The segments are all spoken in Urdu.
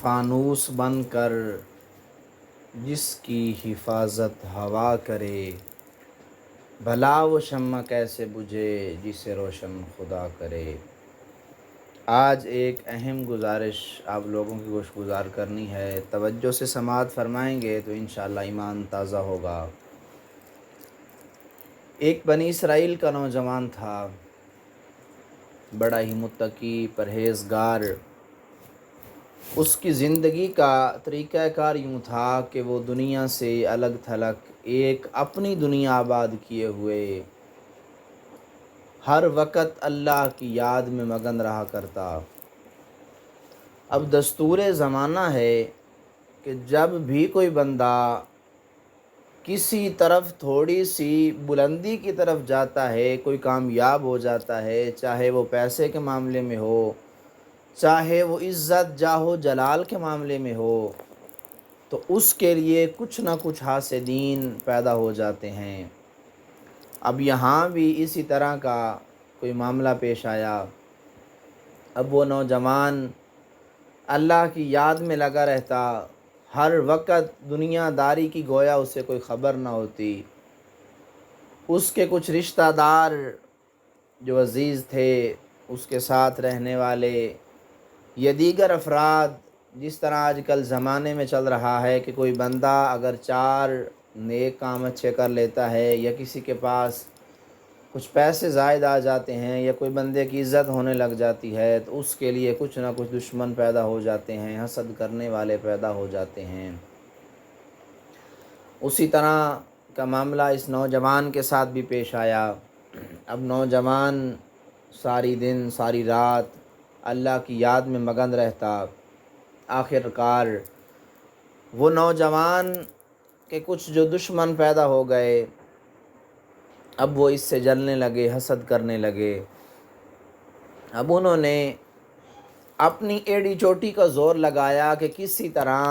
فانوس بن کر جس کی حفاظت ہوا کرے، بھلا وہ شمع کیسے بجھے جسے روشن خدا کرے۔ آج ایک اہم گزارش آپ لوگوں کی گوشگزار کرنی ہے، توجہ سے سماعت فرمائیں گے تو انشاءاللہ ایمان تازہ ہوگا۔ ایک بنی اسرائیل کا نوجوان تھا، بڑا ہی متقی پرہیزگار۔ اس کی زندگی کا طریقہ کار یوں تھا کہ وہ دنیا سے الگ تھلگ ایک اپنی دنیا آباد کیے ہوئے ہر وقت اللہ کی یاد میں مگن رہا کرتا۔ اب دستور زمانہ ہے کہ جب بھی کوئی بندہ کسی طرف تھوڑی سی بلندی کی طرف جاتا ہے، کوئی کامیاب ہو جاتا ہے، چاہے وہ پیسے کے معاملے میں ہو، چاہے وہ عزت جاہ و جلال کے معاملے میں ہو، تو اس کے لیے کچھ نہ کچھ حاسدین پیدا ہو جاتے ہیں۔ اب یہاں بھی اسی طرح کا کوئی معاملہ پیش آیا۔ اب وہ نوجوان اللہ کی یاد میں لگا رہتا، ہر وقت دنیا داری کی گویا اسے کوئی خبر نہ ہوتی۔ اس کے کچھ رشتہ دار جو عزیز تھے، اس کے ساتھ رہنے والے یا دیگر افراد، جس طرح آج کل زمانے میں چل رہا ہے کہ کوئی بندہ اگر 4 نیک کام اچھے کر لیتا ہے یا کسی کے پاس کچھ پیسے زائد آ جاتے ہیں یا کوئی بندے کی عزت ہونے لگ جاتی ہے تو اس کے لیے کچھ نہ کچھ دشمن پیدا ہو جاتے ہیں، حسد کرنے والے پیدا ہو جاتے ہیں۔ اسی طرح کا معاملہ اس نوجوان کے ساتھ بھی پیش آیا۔ اب نوجوان ساری دن ساری رات اللہ کی یاد میں مگن رہتا۔ آخر کار وہ نوجوان کے کچھ جو دشمن پیدا ہو گئے، اب وہ اس سے جلنے لگے، حسد کرنے لگے۔ اب انہوں نے اپنی ایڑی چوٹی کا زور لگایا کہ کسی طرح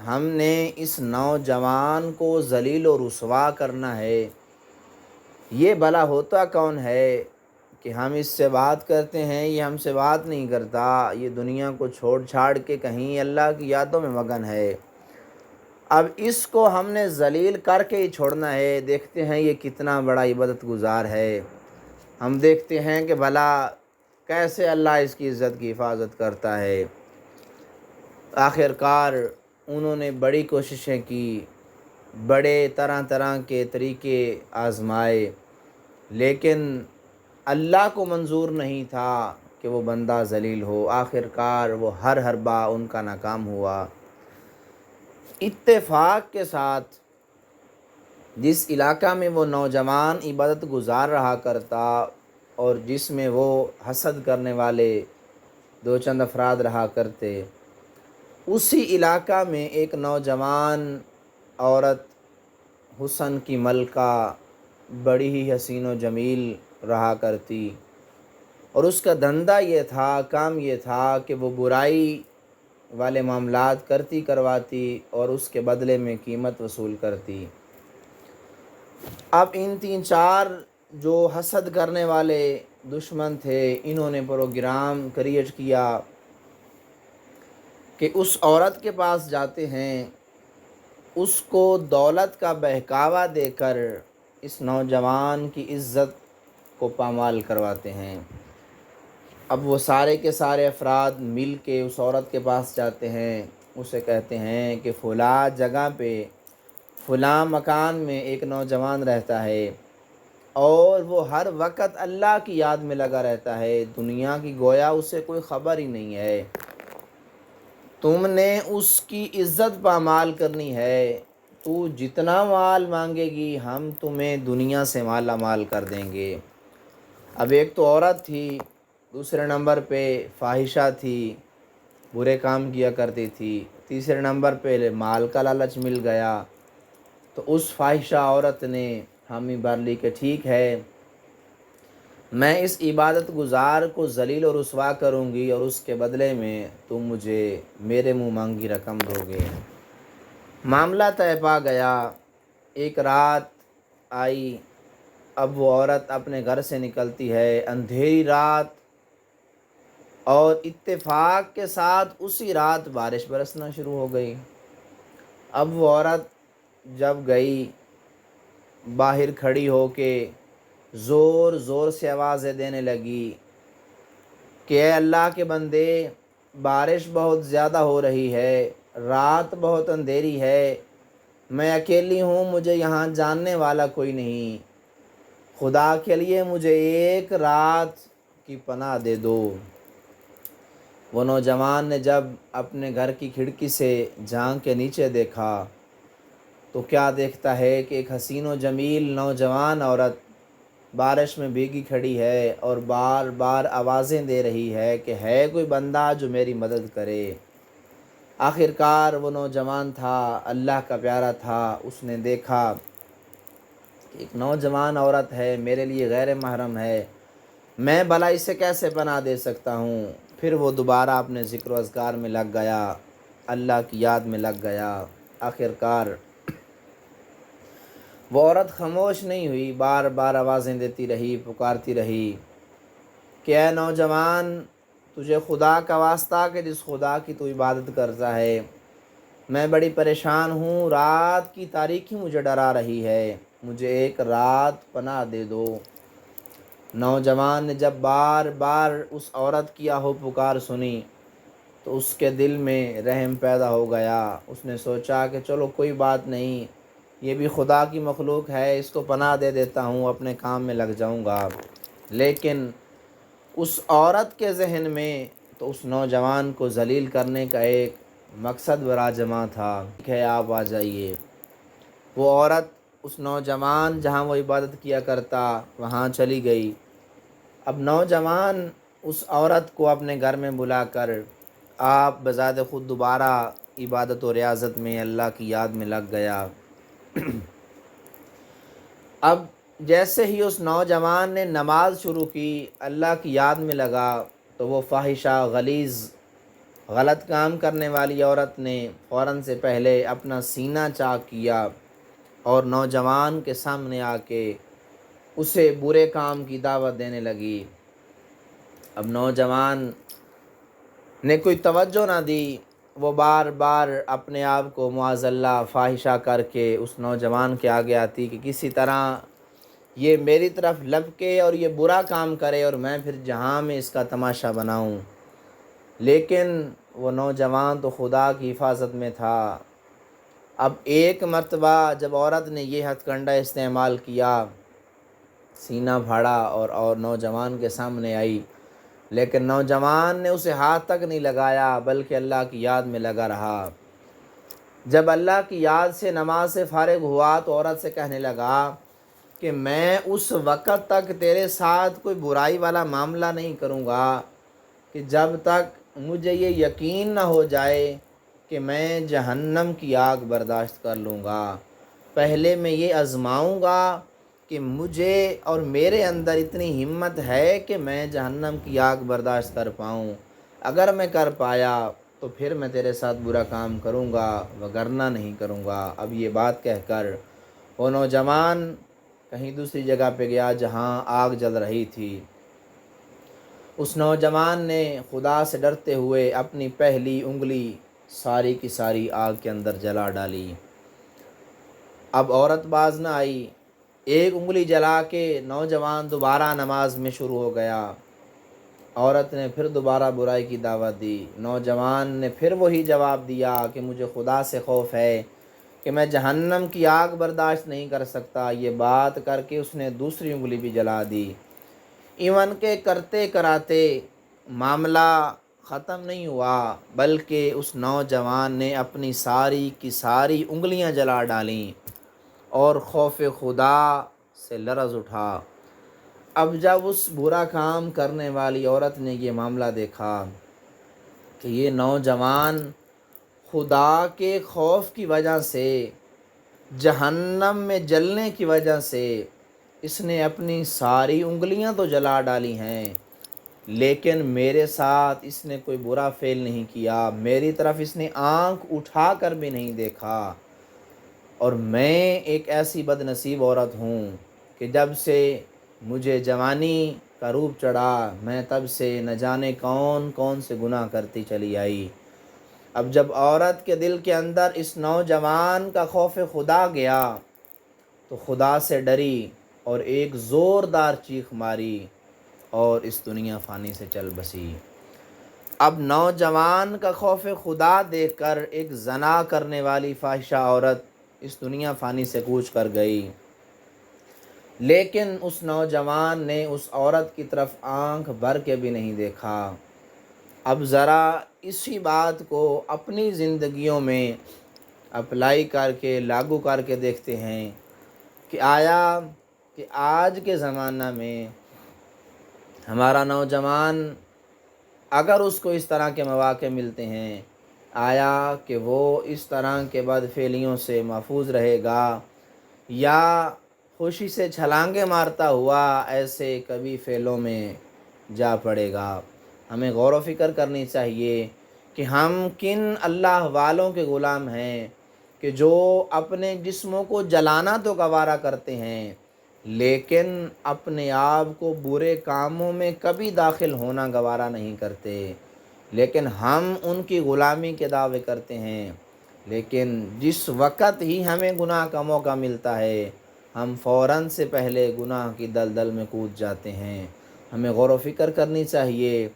ہم نے اس نوجوان کو ذلیل و رسوا کرنا ہے۔ یہ بھلا ہوتا کون ہے کہ ہم اس سے بات کرتے ہیں، یہ ہم سے بات نہیں کرتا، یہ دنیا کو چھوڑ چھاڑ کے کہیں اللہ کی یادوں میں مگن ہے۔ اب اس کو ہم نے ذلیل کر کے ہی چھوڑنا ہے۔ دیکھتے ہیں یہ کتنا بڑا عبادت گزار ہے، ہم دیکھتے ہیں کہ بھلا کیسے اللہ اس کی عزت کی حفاظت کرتا ہے۔ آخر کار انہوں نے بڑی کوششیں کی، بڑے طرح طرح کے طریقے آزمائے، لیکن اللہ کو منظور نہیں تھا کہ وہ بندہ ذلیل ہو۔ آخر کار وہ ہر بار ان کا ناکام ہوا۔ اتفاق کے ساتھ جس علاقہ میں وہ نوجوان عبادت گزار رہا کرتا اور جس میں وہ حسد کرنے والے 2 افراد رہا کرتے، اسی علاقہ میں ایک نوجوان عورت حسن کی ملکہ، بڑی ہی حسین و جمیل رہا کرتی، اور اس کا دھندا یہ تھا، کام یہ تھا کہ وہ برائی والے معاملات کرتی کرواتی اور اس کے بدلے میں قیمت وصول کرتی۔ اب ان 3-4 جو حسد کرنے والے دشمن تھے، انہوں نے پروگرام کریٹ کیا کہ اس عورت کے پاس جاتے ہیں، اس کو دولت کا بہکاوا دے کر اس نوجوان کی عزت کو پامال کرواتے ہیں۔ اب وہ سارے کے سارے افراد مل کے اس عورت کے پاس جاتے ہیں، اسے کہتے ہیں کہ فلاں جگہ پہ فلاں مکان میں ایک نوجوان رہتا ہے اور وہ ہر وقت اللہ کی یاد میں لگا رہتا ہے، دنیا کی گویا اسے کوئی خبر ہی نہیں ہے۔ تم نے اس کی عزت پامال کرنی ہے، تو جتنا مال مانگے گی ہم تمہیں دنیا سے مالا مال کر دیں گے۔ اب ایک تو عورت تھی، دوسرے نمبر پہ فاحشہ تھی، برے کام کیا کرتی تھی، تیسرے نمبر پہ مال کا لالچ مل گیا۔ تو اس فاحشہ عورت نے حامی بھر لی کہ ٹھیک ہے، میں اس عبادت گزار کو ذلیل و رسوا کروں گی اور اس کے بدلے میں تم مجھے میرے منہ مانگی رقم دو گے۔ معاملہ طے پا گیا۔ ایک رات آئی، اب وہ عورت اپنے گھر سے نکلتی ہے، اندھیری رات اور اتفاق کے ساتھ اسی رات بارش برسنا شروع ہو گئی۔ اب وہ عورت جب گئی باہر کھڑی ہو کے زور زور سے آوازیں دینے لگی کہ اے اللہ کے بندے، بارش بہت زیادہ ہو رہی ہے، رات بہت اندھیری ہے، میں اکیلی ہوں، مجھے یہاں جاننے والا کوئی نہیں، خدا کے لیے مجھے ایک رات کی پناہ دے دو۔ وہ نوجوان نے جب اپنے گھر کی کھڑکی سے جھانک کے نیچے دیکھا تو کیا دیکھتا ہے کہ ایک حسین و جمیل نوجوان عورت بارش میں بھیگی کھڑی ہے اور بار بار آوازیں دے رہی ہے کہ ہے کوئی بندہ جو میری مدد کرے۔ آخرکار وہ نوجوان تھا، اللہ کا پیارا تھا، اس نے دیکھا کہ ایک نوجوان عورت ہے، میرے لیے غیر محرم ہے، میں بھلا اسے کیسے پناہ دے سکتا ہوں۔ پھر وہ دوبارہ اپنے ذکر و اذکار میں لگ گیا، اللہ کی یاد میں لگ گیا۔ آخرکار وہ عورت خاموش نہیں ہوئی، بار بار آوازیں دیتی رہی، پکارتی رہی کہ اے نوجوان، تجھے خدا کا واسطہ کہ جس خدا کی تو عبادت کرتا ہے، میں بڑی پریشان ہوں، رات کی تاریکی مجھے ڈرا رہی ہے، مجھے ایک رات پناہ دے دو۔ نوجوان نے جب بار بار اس عورت کی آہو پکار سنی تو اس کے دل میں رحم پیدا ہو گیا۔ اس نے سوچا کہ چلو کوئی بات نہیں، یہ بھی خدا کی مخلوق ہے، اس کو پناہ دے دیتا ہوں، اپنے کام میں لگ جاؤں گا۔ لیکن اس عورت کے ذہن میں تو اس نوجوان کو ذلیل کرنے کا ایک مقصد براجمع تھا کہ آپ آ جائیے۔ وہ عورت اس نوجوان جہاں وہ عبادت کیا کرتا وہاں چلی گئی۔ اب نوجوان اس عورت کو اپنے گھر میں بلا کر آپ بذات خود دوبارہ عبادت و ریاضت میں اللہ کی یاد میں لگ گیا۔ اب جیسے ہی اس نوجوان نے نماز شروع کی، اللہ کی یاد میں لگا، تو وہ فاحشہ غلیظ غلط کام کرنے والی عورت نے فوراً سے پہلے اپنا سینہ چاک کیا اور نوجوان کے سامنے آ کے اسے برے کام کی دعوت دینے لگی۔ اب نوجوان نے کوئی توجہ نہ دی، وہ بار بار اپنے آپ کو معاذ اللہ فاحشہ کر کے اس نوجوان کے آگے آتی کہ کسی طرح یہ میری طرف لپکے اور یہ برا کام کرے اور میں پھر جہاں میں اس کا تماشا بناؤں۔ لیکن وہ نوجوان تو خدا کی حفاظت میں تھا۔ اب ایک مرتبہ جب عورت نے یہ ہتھ کنڈا استعمال کیا، سینہ پھاڑا اور نوجوان کے سامنے آئی، لیکن نوجوان نے اسے ہاتھ تک نہیں لگایا بلکہ اللہ کی یاد میں لگا رہا۔ جب اللہ کی یاد سے نماز سے فارغ ہوا تو عورت سے کہنے لگا کہ میں اس وقت تک تیرے ساتھ کوئی برائی والا معاملہ نہیں کروں گا کہ جب تک مجھے یہ یقین نہ ہو جائے کہ میں جہنم کی آگ برداشت کر لوں گا۔ پہلے میں یہ آزماؤں گا کہ مجھے اور میرے اندر اتنی ہمت ہے کہ میں جہنم کی آگ برداشت کر پاؤں۔ اگر میں کر پایا تو پھر میں تیرے ساتھ برا کام کروں گا، وگرنہ نہیں کروں گا۔ اب یہ بات کہہ کر وہ نوجوان کہیں دوسری جگہ پہ گیا جہاں آگ جل رہی تھی۔ اس نوجوان نے خدا سے ڈرتے ہوئے اپنی پہلی انگلی ساری کی ساری آگ کے اندر جلا ڈالی۔ اب عورت باز نہ آئی، ایک انگلی جلا کے نوجوان دوبارہ نماز میں شروع ہو گیا۔ عورت نے پھر دوبارہ برائی کی دعوت دی، نوجوان نے پھر وہی جواب دیا کہ مجھے خدا سے خوف ہے کہ میں جہنم کی آگ برداشت نہیں کر سکتا۔ یہ بات کر کے اس نے دوسری انگلی بھی جلا دی۔ ایون کے کرتے کراتے معاملہ ختم نہیں ہوا بلکہ اس نوجوان نے اپنی ساری کی ساری انگلیاں جلا ڈالیں اور خوف خدا سے لرز اٹھا۔ اب جب اس برا کام کرنے والی عورت نے یہ معاملہ دیکھا کہ یہ نوجوان خدا کے خوف کی وجہ سے، جہنم میں جلنے کی وجہ سے اس نے اپنی ساری انگلیاں تو جلا ڈالی ہیں، لیکن میرے ساتھ اس نے کوئی برا فعل نہیں کیا، میری طرف اس نے آنکھ اٹھا کر بھی نہیں دیکھا، اور میں ایک ایسی بد نصیب عورت ہوں کہ جب سے مجھے جوانی کا روپ چڑھا، میں تب سے نہ جانے کون کون سے گناہ کرتی چلی آئی۔ اب جب عورت کے دل کے اندر اس نوجوان کا خوف خدا گیا تو خدا سے ڈری اور ایک زوردار چیخ ماری اور اس دنیا فانی سے چل بسی۔ اب نوجوان کا خوف خدا دیکھ کر ایک زنا کرنے والی فاحشہ عورت اس دنیا فانی سے کوچ کر گئی، لیکن اس نوجوان نے اس عورت کی طرف آنکھ بھر کے بھی نہیں دیکھا۔ اب ذرا اسی بات کو اپنی زندگیوں میں اپلائی کر کے لاگو کر کے دیکھتے ہیں کہ آیا کہ آج کے زمانہ میں ہمارا نوجوان اگر اس کو اس طرح کے مواقع ملتے ہیں، آیا کہ وہ اس طرح کے بد فعلیوں سے محفوظ رہے گا یا خوشی سے چھلانگیں مارتا ہوا ایسے کبھی فعلوں میں جا پڑے گا؟ ہمیں غور و فکر کرنی چاہیے کہ ہم کن اللہ والوں کے غلام ہیں کہ جو اپنے جسموں کو جلانا تو گوارا کرتے ہیں لیکن اپنے آپ کو برے کاموں میں کبھی داخل ہونا گوارا نہیں کرتے، لیکن ہم ان کی غلامی کے دعوے کرتے ہیں۔ لیکن جس وقت ہی ہمیں گناہ کا موقع ملتا ہے ہم فوراً سے پہلے گناہ کی دلدل میں کود جاتے ہیں۔ ہمیں غور و فکر کرنی چاہیے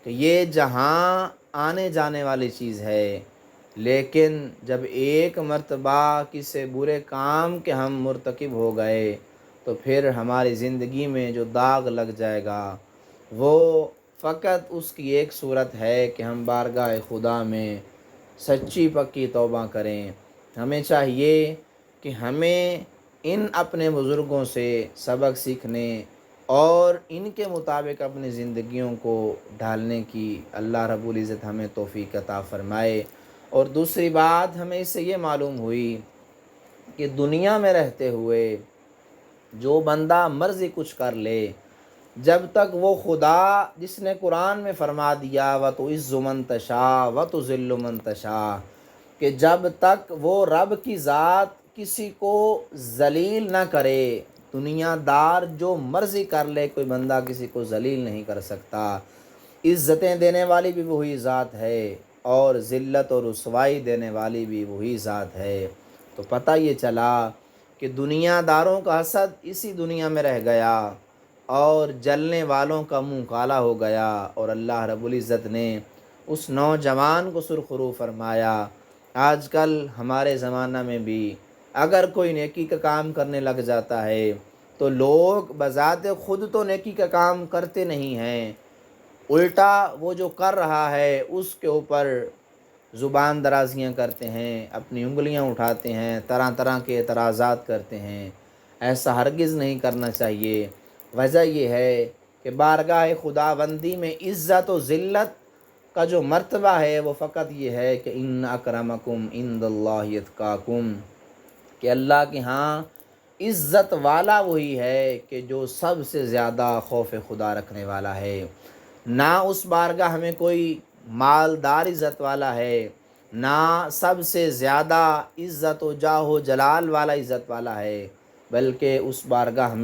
کہ یہ جہاں آنے جانے والی چیز ہے، لیکن جب ایک مرتبہ کسی برے کام کے ہم مرتکب ہو گئے تو پھر ہماری زندگی میں جو داغ لگ جائے گا وہ فقط اس کی ایک صورت ہے کہ ہم بارگاہ خدا میں سچی پکی توبہ کریں۔ ہمیں چاہیے کہ ہمیں ان اپنے بزرگوں سے سبق سیکھنے اور ان کے مطابق اپنی زندگیوں کو ڈھالنے کی اللہ رب العزت ہمیں توفیق عطا فرمائے۔ اور دوسری بات ہمیں اس سے یہ معلوم ہوئی کہ دنیا میں رہتے ہوئے جو بندہ مرضی کچھ کر لے، جب تک وہ خدا جس نے قرآن میں فرما دیا وَتُعِزُّ مَن تَشَاءُ وَتُذِلُّ مَن تَشَاءُ کہ جب تک وہ رب کی ذات کسی کو ذلیل نہ کرے، دنیا دار جو مرضی کر لے کوئی بندہ کسی کو ذلیل نہیں کر سکتا۔ عزتیں دینے والی بھی وہی ذات ہے اور ذلت اور رسوائی دینے والی بھی وہی ذات ہے۔ تو پتہ یہ چلا کہ دنیا داروں کا حسد اسی دنیا میں رہ گیا اور جلنے والوں کا منہ کالا ہو گیا، اور اللہ رب العزت نے اس نوجوان کو سرخرو فرمایا۔ آج کل ہمارے زمانہ میں بھی اگر کوئی نیکی کا کام کرنے لگ جاتا ہے تو لوگ بذات خود تو نیکی کا کام کرتے نہیں ہیں، الٹا وہ جو کر رہا ہے اس کے اوپر زبان درازیاں کرتے ہیں، اپنی انگلیاں اٹھاتے ہیں، طرح طرح کے اعتراضات کرتے ہیں۔ ایسا ہرگز نہیں کرنا چاہیے۔ وجہ یہ ہے کہ بارگاہ خداوندی میں عزت و ذلت کا جو مرتبہ ہے وہ فقط یہ ہے کہ ان اکرمکم عند اللہ اتقاکم، کہ اللہ کے ہاں عزت والا وہی ہے کہ جو سب سے زیادہ خوف خدا رکھنے والا ہے۔ نہ اس بارگاہ میں کوئی مالدار عزت والا ہے، نہ سب سے زیادہ عزت و جاہ و جلال والا عزت والا ہے، بلکہ اس بارگاہ میں